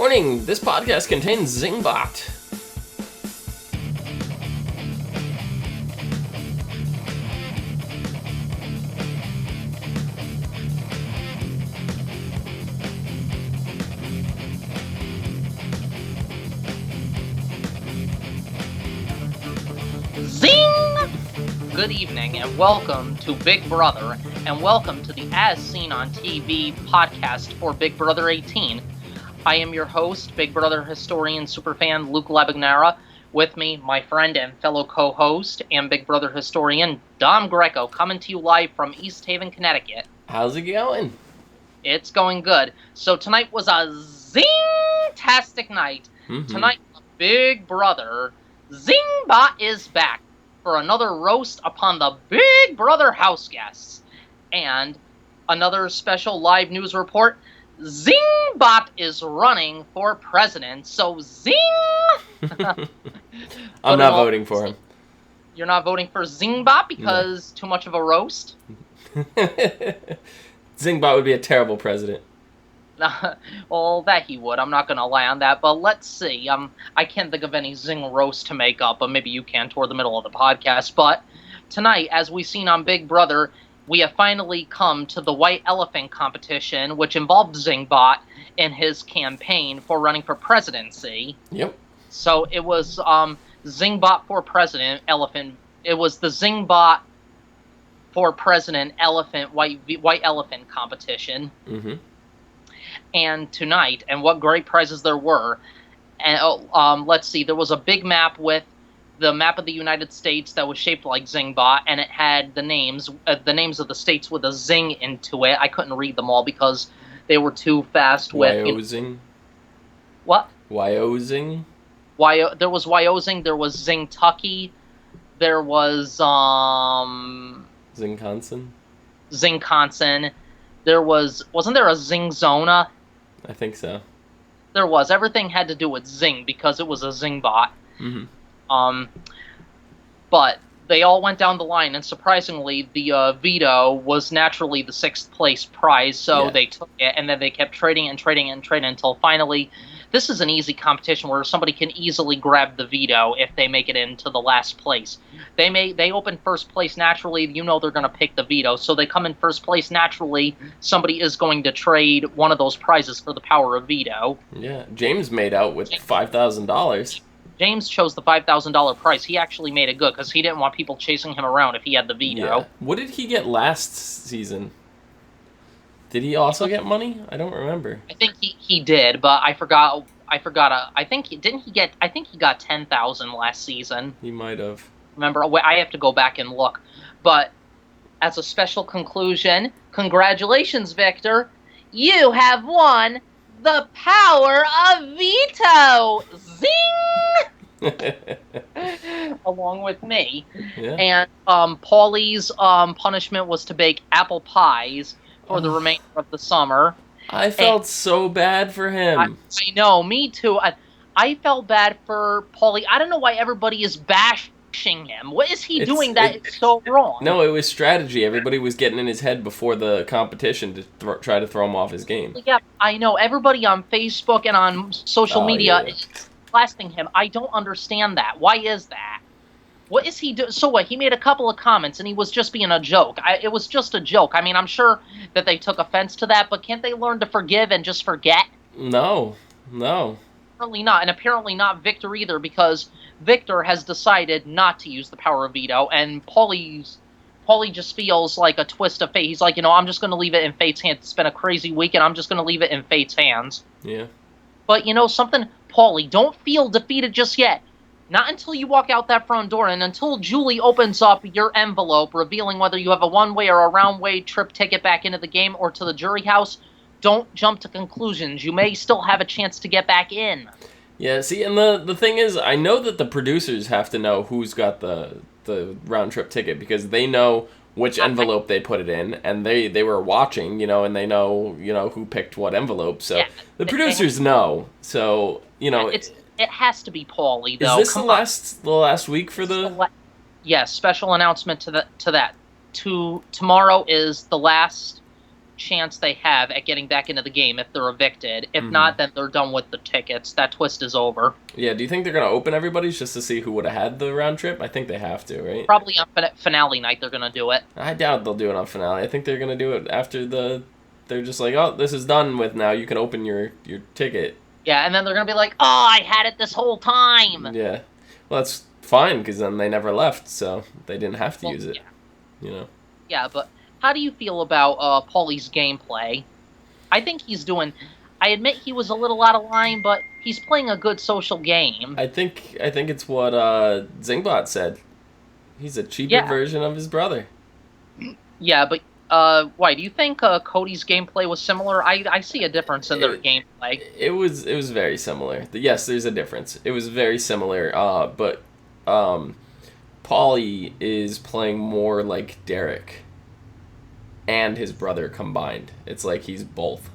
Warning, this podcast contains Zingbot. Zing! Good evening and welcome to Big Brother, and welcome to the As Seen on TV podcast for Big Brother 18. I am your host, Big Brother historian superfan Luke Labagnara. With me, my friend and fellow co-host and Big Brother historian Dom Greco, coming to you live from East Haven, Connecticut. How's it going? It's going good. So tonight was a zing-tastic night. Tonight, Big Brother Zingbot is back for another roast upon the Big Brother house guests. And another special live news report. Zingbot is running for president, so zing! I'm not voting for him. You're not voting for Zingbot because too much of a roast? Zingbot would be a terrible president. Well, that he would. I'm not going to lie on that, but let's see. I can't think of any Zing roast to make up, but maybe you can toward the middle of the podcast. But tonight, as we've seen on Big Brother, we have finally come to the White Elephant competition, which involved Zingbot in his campaign for running for presidency. Yep. So it was Zingbot for president, elephant. It was the Zingbot for president elephant white elephant competition. Mm-hmm. And tonight, and what great prizes there were. And let's see, there was a big map with the map of the United States that was shaped like Zingbot, and it had the names of the states with a zing into it. I couldn't read them all because they were too fast with... Wyozing? What? Wyozing? There was Wyozing, there was Zingtucky, there was, Zinconsin? Zinconsin. There was... Wasn't there a Zingzona? I think so. There was. Everything had to do with Zing because it was a Zingbot. Mm-hmm. But they all went down the line, and surprisingly, the veto was naturally the 6th place prize, so they took it, and then they kept trading until finally, this is an easy competition where somebody can easily grab the veto if they make it into the last place. They open first place naturally, you know they're going to pick the veto, so they come in first place naturally, somebody is going to trade one of those prizes for the power of veto. Yeah, James made out with $5,000. James chose the $5,000 prize. He actually made it good because he didn't want people chasing him around if he had the veto. Yeah. What did he get last season? Did he also get money? I don't remember. I think he did, but I forgot. I think he got 10,000 last season. He might have. Remember, I have to go back and look. But as a special conclusion, congratulations, Victor. You have won the power of veto. Zing! Along with me. Yeah. And Paulie's punishment was to bake apple pies for the remainder of the summer. I felt so bad for him. I know, me too. I felt bad for Paulie. I don't know why everybody is bashing him. What is he doing that is so wrong? No, it was strategy. Everybody was getting in his head before the competition to try to throw him off his game. Yeah, I know. Everybody on Facebook and on social media is blasting him. I don't understand that. Why is that? What is he doing? So what? He made a couple of comments, and he was just being a joke. It was just a joke. I mean, I'm sure that they took offense to that, but can't they learn to forgive and just forget? No. Apparently not, and apparently not Victor either, because Victor has decided not to use the power of veto, and Paulie just feels like a twist of fate. He's like, I'm just going to leave it in fate's hands. It's been a crazy week, and I'm just going to leave it in fate's hands. Yeah. But something, Paulie, don't feel defeated just yet. Not until you walk out that front door, and until Julie opens up your envelope, revealing whether you have a one-way or a round-way trip ticket back into the game or to the jury house. Don't jump to conclusions. You may still have a chance to get back in. Yeah, see, and the thing is, I know that the producers have to know who's got the round-trip ticket, because they know which envelope they put it in, and they were watching, and they know, who picked what envelope, so the producers know, so, It has to be Paulie, though. Is this the last week for the... Yes, special announcement to that. Tomorrow is the last chance they have at getting back into the game if they're evicted. If Mm-hmm. not, then they're done with the tickets. That twist is over. Yeah, do you think they're going to open everybody's just to see who would have had the round trip? I think they have to, right? Probably on finale night they're going to do it. I doubt they'll do it on finale. I think they're going to do it after they're just like, oh, this is done with now. You can open your ticket. Yeah, and then they're going to be like, oh, I had it this whole time. Yeah. Well, that's fine, because then they never left, so they didn't have to use it. Yeah. You know? Yeah, but how do you feel about Paulie's gameplay? I think he's doing... I admit he was a little out of line, but he's playing a good social game. I think it's what Zingbot said. He's a cheaper version of his brother. Yeah, but why do you think Cody's gameplay was similar? I see a difference in their gameplay. It was very similar. Yes, there's a difference. It was very similar. But Paulie is playing more like Derek and his brother combined. It's like he's both.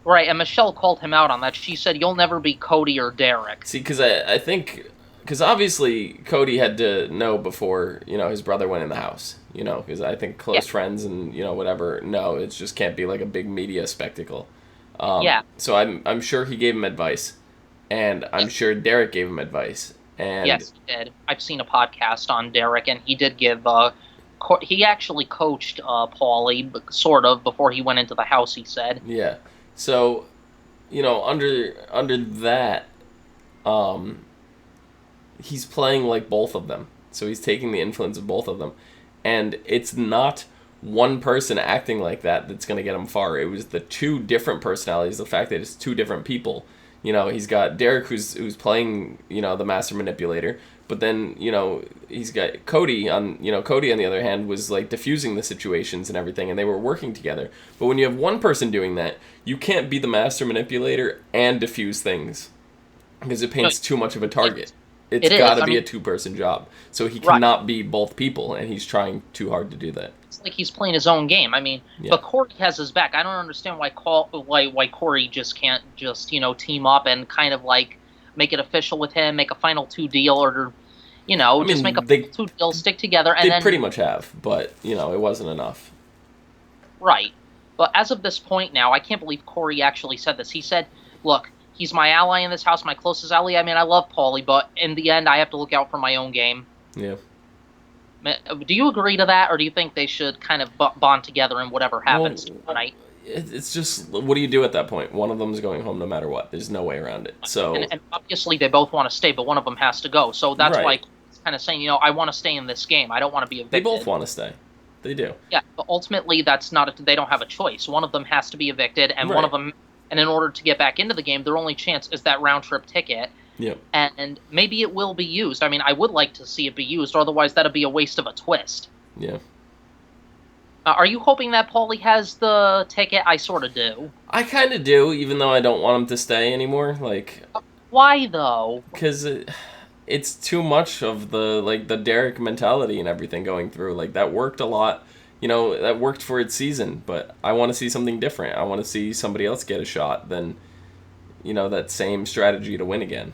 Right, and Michelle called him out on that. She said, "You'll never be Cody or Derek." See, because I think... Because obviously Cody had to know before, his brother went in the house. Because I think close friends and, whatever, no, it just can't be like a big media spectacle. So I'm sure he gave him advice. And I'm sure Derek gave him advice. And yes, he did. I've seen a podcast on Derek, and he did give... he actually coached Paulie, sort of, before he went into the house, he said. Yeah. So, under that, he's playing like both of them. So he's taking the influence of both of them. And it's not one person acting like that that's going to get him far. It was the two different personalities, the fact that it's two different people. He's got Derek who's playing, the master manipulator, but then, he's got Cody on the other hand was like diffusing the situations and everything, and they were working together. But when you have one person doing that, you can't be the master manipulator and diffuse things because it paints too much of a target. It's got to be a two-person job. So he cannot be both people, and he's trying too hard to do that. It's like he's playing his own game. I mean, but Corey has his back. I don't understand why Corey just can't team up and kind of like make it official with him, make a final 2 deal, or just make a 2 deal, stick together, and then pretty much have, but it wasn't enough. Right. But as of this point now, I can't believe Corey actually said this. He said, "Look, he's my ally in this house, my closest ally. I mean, I love Paulie, but in the end, I have to look out for my own game." Yeah. Do you agree to that, or do you think they should kind of bond together and whatever happens tonight? It's just, what do you do at that point? One of them is going home no matter what. There's no way around it. So and obviously they both want to stay, but one of them has to go. So that's why he's kind of saying, I want to stay in this game. I don't want to be evicted. They both want to stay. They do. Yeah, but ultimately that's not. They don't have a choice. One of them has to be evicted, and one of them. And in order to get back into the game, their only chance is that round-trip ticket. Yep. And maybe it will be used. I mean, I would like to see it be used, or otherwise that'd be a waste of a twist. Yeah. Are you hoping that Paulie has the ticket? I sort of do. I kind of do, even though I don't want him to stay anymore. Like, why, though? Because it's too much of the Derek mentality and everything going through. Like, that worked a lot. That worked for its season, but I want to see something different. I want to see somebody else get a shot than, that same strategy to win again.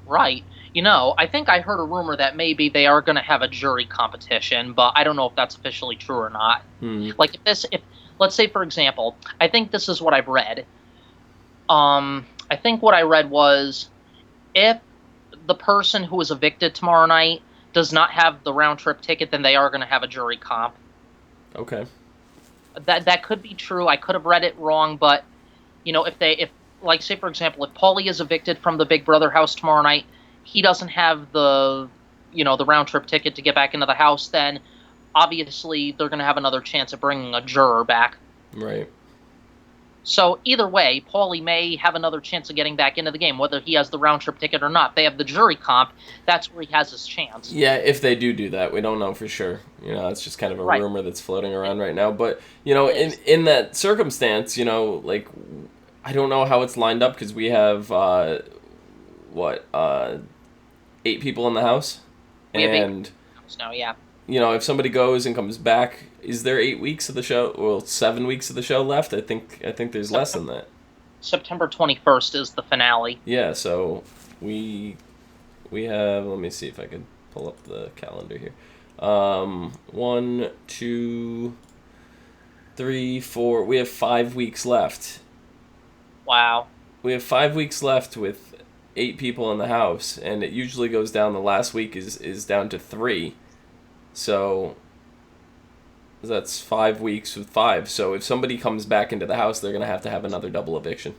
Right. I think I heard a rumor that maybe they are going to have a jury competition, but I don't know if that's officially true or not. Like, if let's say, for example, I think this is what I've read. I think what I read was, if the person who is evicted tomorrow night does not have the round-trip ticket, then they are going to have a jury comp. Okay. That could be true. I could have read it wrong, but if like, say for example, if Paulie is evicted from the Big Brother house tomorrow night, he doesn't have the the round trip ticket to get back into the house, then obviously they're going to have another chance at bringing a juror back. Right. So either way, Paulie may have another chance of getting back into the game, whether he has the round-trip ticket or not. They have the jury comp. That's where he has his chance. Yeah, if they do that. We don't know for sure. It's just kind of a rumor that's floating around right now. But, in that circumstance, like, I don't know how it's lined up because we have, 8 people in the house? We have 8 people in the house now, yeah. If somebody goes and comes back, is there 8 weeks of the show? Well, 7 weeks of the show left. I think there's less than that. September 21st is the finale. Yeah, so we have. Let me see if I can pull up the calendar here. 1, 2, 3, 4. We have 5 weeks left. Wow. We have 5 weeks left with 8 people in the house, and it usually goes down. The last week is down to 3. So that's 5 weeks with 5. So if somebody comes back into the house, they're going to have another double eviction.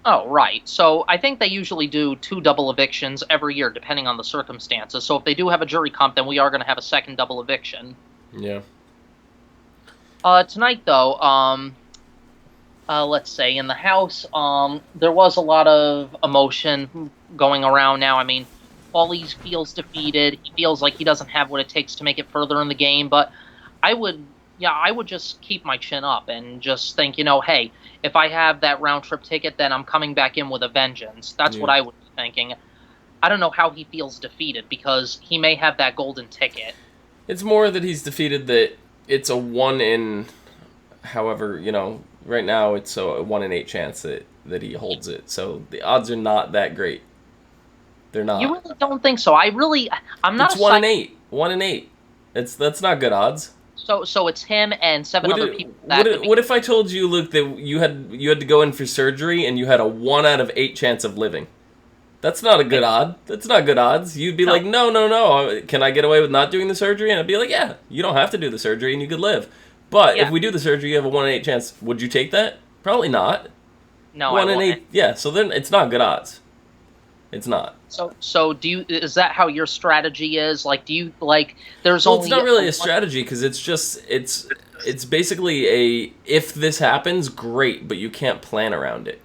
Oh, right. So I think they usually do 2 double evictions every year, depending on the circumstances. So if they do have a jury comp, then we are going to have a second double eviction. Yeah. Tonight, though, let's say in the house, there was a lot of emotion going around now. I mean, Paulie feels defeated. He feels like he doesn't have what it takes to make it further in the game. But I would just keep my chin up and just think, hey, if I have that round trip ticket, then I'm coming back in with a vengeance. That's what I would be thinking. I don't know how he feels defeated because he may have that golden ticket. It's more that he's defeated that it's a 1 in, however, right now it's a 1 in 8 chance that he holds it. So the odds are not that great. They're not. You really don't think so? I'm not. It's 1 in 8. 1 in 8. That's not good odds. So it's him and 7 other people. What if I told you, Luke, that you had to go in for surgery and you had a 1 out of 8 chance of living? That's not a good odd. That's not good odds. You'd be like, no. Can I get away with not doing the surgery? And I'd be like, yeah, you don't have to do the surgery and you could live. But if we do the surgery, you have a 1 in 8 chance. Would you take that? Probably not. No, 1 in 8. Yeah. So then it's not good odds. It's not. So is that how your strategy is? Like, do you like? There's well, only. It's not really a strategy because it's basically a if this happens, great, but you can't plan around it.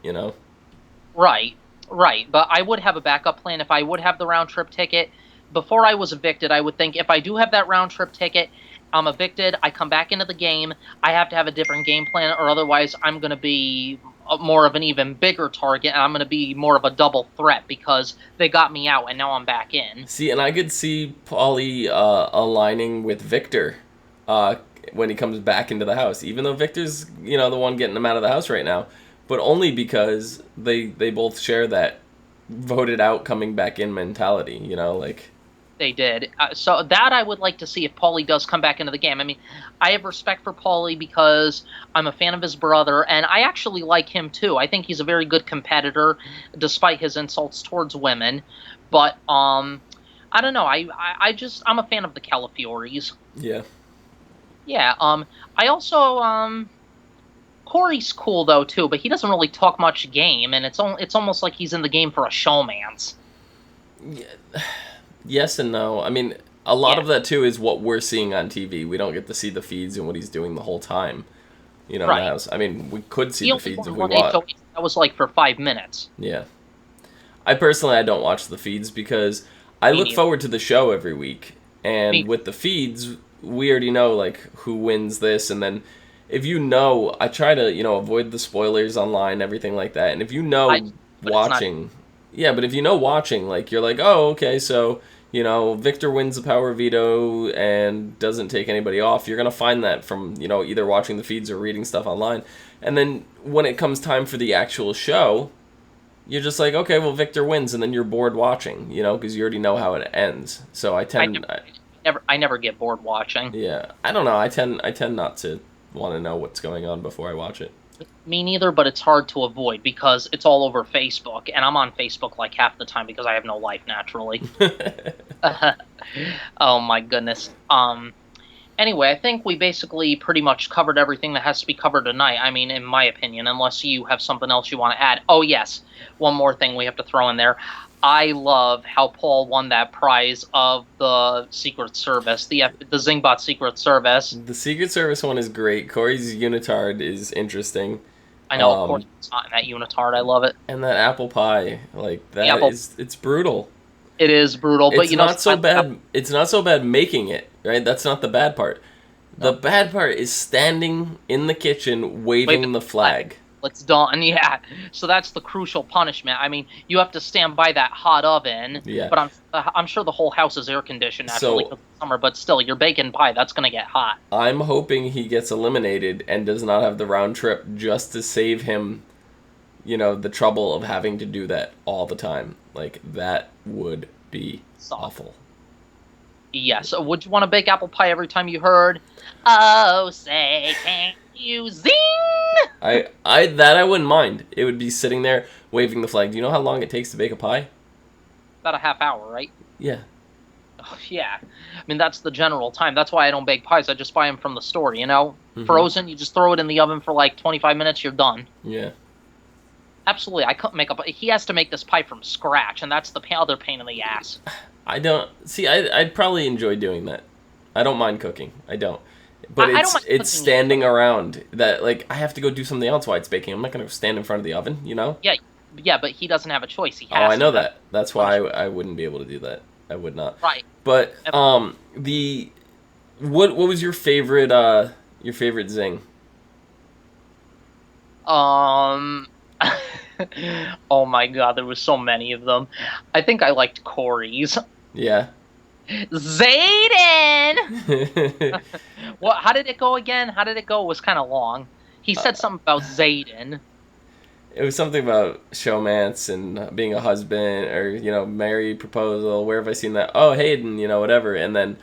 Right. But I would have a backup plan if I would have the round trip ticket. Before I was evicted, I would think if I do have that round trip ticket, I'm evicted, I come back into the game, I have to have a different game plan, or otherwise I'm going to be more of an even bigger target, and I'm going to be more of a double threat because they got me out and now I'm back in. See, and I could see Paulie aligning with Victor when he comes back into the house, even though Victor's the one getting him out of the house right now, but only because they both share that voted out coming back in mentality, like. They did. So that I would like to see if Paulie does come back into the game. I mean, I have respect for Paulie because I'm a fan of his brother, and I actually like him too. I think he's a very good competitor, despite his insults towards women. But I don't know. I'm a fan of the Calafioris. Yeah. Yeah. I also Corey's cool though too, but he doesn't really talk much game, and it's almost like he's in the game for a showmance. Yeah. Yes and no. I mean, a lot of that, too, is what we're seeing on TV. We don't get to see the feeds and what he's doing the whole time, in the house. I mean, we could see the feeds if we want. That was like for 5 minutes. Yeah. I don't watch the feeds because I look forward to the show every week. And with the feeds, we already know, like, who wins this. And then if I try to, avoid the spoilers online, everything like that. And if watching... Yeah, but if watching, like, you're like, oh, okay, so... Victor wins the power veto and doesn't take anybody off. You're going to find that from, either watching the feeds or reading stuff online. And then when it comes time for the actual show, you're just like, okay, well, Victor wins, and then you're bored watching, because you already know how it ends. So I never get bored watching. Yeah, I don't know. I tend not to want to know what's going on before I watch it. Me neither, but it's hard to avoid because it's all over Facebook, and I'm on Facebook like half the time because I have no life naturally. Oh my goodness. Anyway, I think we basically pretty much covered everything that has to be covered tonight. I mean, in my opinion, unless you have something else you want to add. Oh yes, one more thing we have to throw in there. I love how Paul won that prize of the Secret Service, the Zingbot Secret Service. The Secret Service one is great. Corey's unitard is interesting. I know, of course, it's not in that unitard. I love it. And that apple pie, like that it's brutal. It is brutal, but it's not so bad. It's not so bad making it, right? That's not the bad part. The bad part is standing in the kitchen waving the flag. It's done, yeah. So that's the crucial punishment. I mean, you have to stand by that hot oven. Yeah. But I'm sure the whole house is air conditioned naturally because it's summer. But still, you're baking pie. That's gonna get hot. I'm hoping he gets eliminated and does not have the round trip just to save him, the trouble of having to do that all the time. Like that would be awful. Yes. Would you want to bake apple pie every time you heard, "Oh, say, can you zing?" I wouldn't mind. It would be sitting there waving the flag. Do you know how long it takes to bake a pie? About a half hour, right? Yeah. Oh, yeah. I mean, that's the general time. That's why I don't bake pies. I just buy them from the store, you know? Mhm. Frozen, you just throw it in the oven for like 25 minutes, you're done. Yeah. Absolutely. I couldn't make up. He has to make this pie from scratch, and that's the other pain in the ass. I don't see. I'd probably enjoy doing that. I don't mind cooking. I don't. But I don't mind it's cooking standing around that, like, I have to go do something else while it's baking. I'm not gonna stand in front of the oven, you know? Yeah, but he doesn't have a choice. He Oh, has I know to. that. That's why I wouldn't be able to do that. I would not. Right. But what was your favorite zing? Oh my god, there was so many of them. I think I liked Corey's. Yeah. Zayden! What? How did it go again? How did it go? It was kind of long. He said something about Zayden. It was something about showmance and being a husband, or, you know, married proposal. Where have I seen that? Oh, Hayden, you know, whatever. And then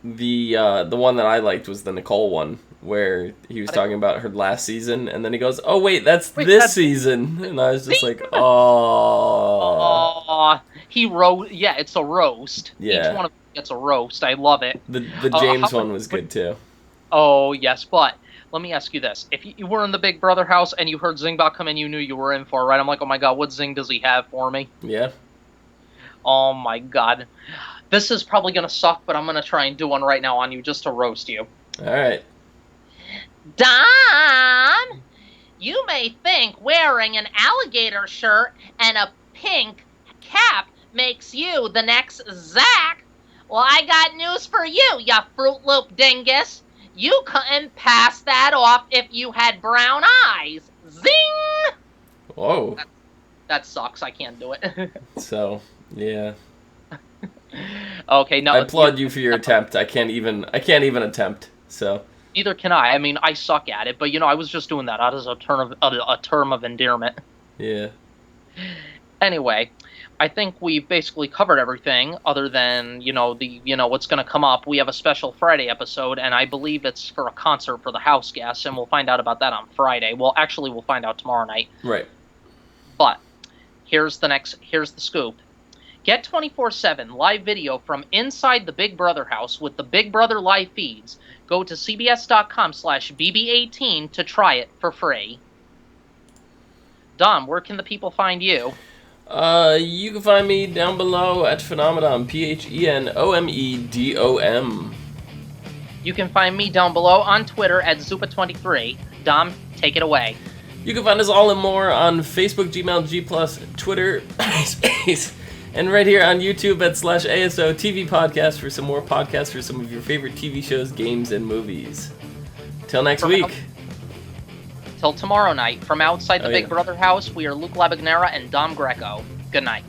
the one that I liked was the Nicole one, where he was talking about her last season, and then he goes, "Oh wait, that's this season," and I was just like, "Oh." He wrote. Yeah, it's a roast. Yeah. Each one of them gets a roast. I love it. The James one was good too. Oh yes, but let me ask you this: if you were in the Big Brother house and you heard Zingbot come in, you knew you were in for it, right? I'm like, oh my god, what zing does he have for me? Yeah. Oh my god. This is probably going to suck, but I'm going to try and do one right now on you just to roast you. All right. Dom, you may think wearing an alligator shirt and a pink cap makes you the next Zach. Well, I got news for you, you Fruit Loop dingus. You couldn't pass that off if you had brown eyes. Zing! Whoa. That sucks. I can't do it. So, yeah. Okay, no. I applaud you for your attempt. I can't even attempt. So. Neither can I. I mean, I suck at it, but you know, I was just doing that as a term of endearment. Yeah. Anyway, I think we've basically covered everything, other than what's going to come up. We have a special Friday episode, and I believe it's for a concert for the house guests, and we'll find out about that on Friday. Well, actually, we'll find out tomorrow night. Right. But here's the scoop. Get 24/7 live video from inside the Big Brother house with the Big Brother live feeds. Go to cbs.com/bb18 to try it for free. Dom, where can the people find you? You can find me down below at Phenomedom, PHENOMEDOM. You can find me down below on Twitter at Zupa23. Dom, take it away. You can find us all and more on Facebook, Gmail, G+, Twitter, Space, and right here on YouTube at /ASO TV Podcast for some more podcasts for some of your favorite TV shows, games, and movies. Till next week. Till tomorrow night, from outside the Big Brother house, we are Luke Labagnera and Dom Greco. Good night.